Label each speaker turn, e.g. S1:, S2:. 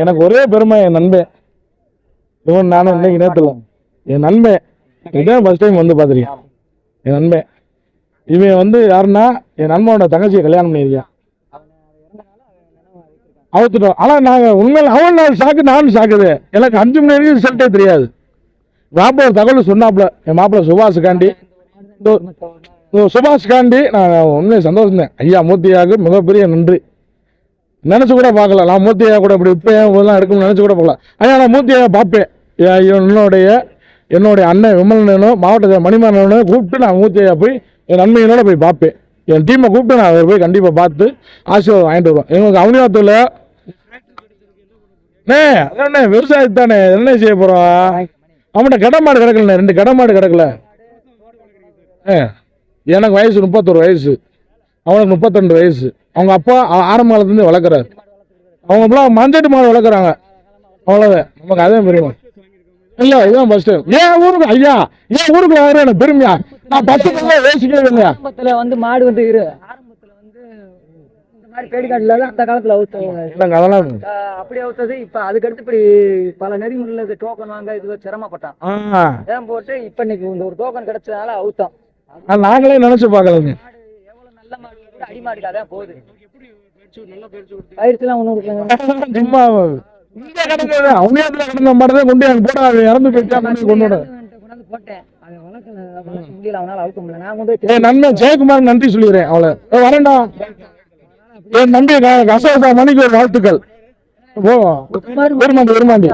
S1: எனக்கு ஒரே பெருமை என் நண்பன் இவன் நானும் இன்னைக்கு நேரத்துல என் நண்பன் இதான் ஃபர்ஸ்ட் டைம் வந்து பார்த்துருக்கேன். என் நண்பன் இவன் வந்து யாருன்னா என் நண்பனோட தங்கச்சியை கல்யாணம் பண்ணியிருக்கேன். அவுத்துட்டோம். ஆனா நாங்க உண்மையில அவன் நாள் சாக்கு நானும் சாக்குது. எனக்கு 5 மணி வரைக்கும் ரிசல்ட்டே தெரியாது. மாப்பிள்ள தகவல் சொன்னாப்புல என் மாப்பிள்ள சுபாஷுக்காண்டி சுபாஷ்காண்டி நான் உண்மையை சந்தோஷம் தான். ஐயா மூர்த்தியாவுக்கு மிகப்பெரிய நன்றி. நினைச்சு கூட பார்க்கல நான் மூர்த்தியா கூட இப்படி இப்போ இதெல்லாம் எடுக்கணும்னு நினைச்சு கூட பார்க்கல. ஐயா நான் மூர்த்தியாக பார்ப்பேன். என்னுடைய அண்ணன் விமலனும் மாவட்ட மணிமாறனும் கூப்பிட்டு நான் மூர்த்தியா போய் என் நன்மையினோட போய் பார்ப்பேன். என் டீமை கூப்பிட்டு நான் அவர் போய் கண்டிப்பாக பார்த்து ஆசீர்வாதம் வாங்கிட்டு வருவேன். எங்களுக்கு அவனியாத்தில் அதானே விவசாயத்தானே என்ன செய்ய போகிறோம். அவன்கிட்ட கடமாடு கிடக்கலண்ணே, 2 கடமாடு கிடக்கல. எனக்கு வயசு 31 வயசு, அவனுக்கு 32 வயசு. அவங்க அப்பா ஆரம்ப காலத்துலேருந்து வளர்க்குறாரு. அவங்க இப்பெல்லாம் மஞ்சட்டு மாடு வளர்க்குறாங்க. அவ்வளோதான் நமக்கு அதே பெருமை இல்லை. இதுதான் ஃபர்ஸ்ட் டைம். ஏன் ஊருக்கு ஐயா ஏன் ஊருக்கு வாங்குற எனக்கு பெருமையா? நான் 10 நாள் யோசிக்கவே இல்லையா.
S2: ஆரம்பத்தில் வந்து மாடு வந்து ஆரம்பத்தில் வந்து இந்த மாதிரி பேடிக்காட்டில் தான் அந்த காலத்தில் அவுத்தாங்க.
S1: அதெல்லாம்
S2: அப்படி அவுத்தது. இப்போ அதுக்கடுத்து இப்படி பல நெறிமுறையில் டோக்கன் வாங்க இது சிரமப்பட்டான். ஏன் போட்டு இப்போ இன்னைக்கு இந்த ஒரு டோக்கன் கிடைச்சதுனால அவுத்தோம்.
S1: நாங்களே நினைச்சு பார்க்கலங்க.
S2: எவ்வளவு நல்ல மாடு கூட அடிமாடுக்கு அதான் போகுது. பயிற்சிலாம் ஒன்றும்
S1: சும்மா அவனியாத்துல கிடந்த மாட்டதான் கொண்டு அங்கே போட இறந்து போயிட்டா கொண்டு
S2: போட்டேன். அதை வளர்க்க முடியல, அவனால அவுக்க முடியல. நான் கொண்டு
S1: நண்பன் ஜெயக்குமார் நன்றி சொல்லிடுறேன். அவளை வரேன்டா என் நம்பி அசோகா மணிக்கு ஒரு வாழ்த்துக்கள். வருமாண்டி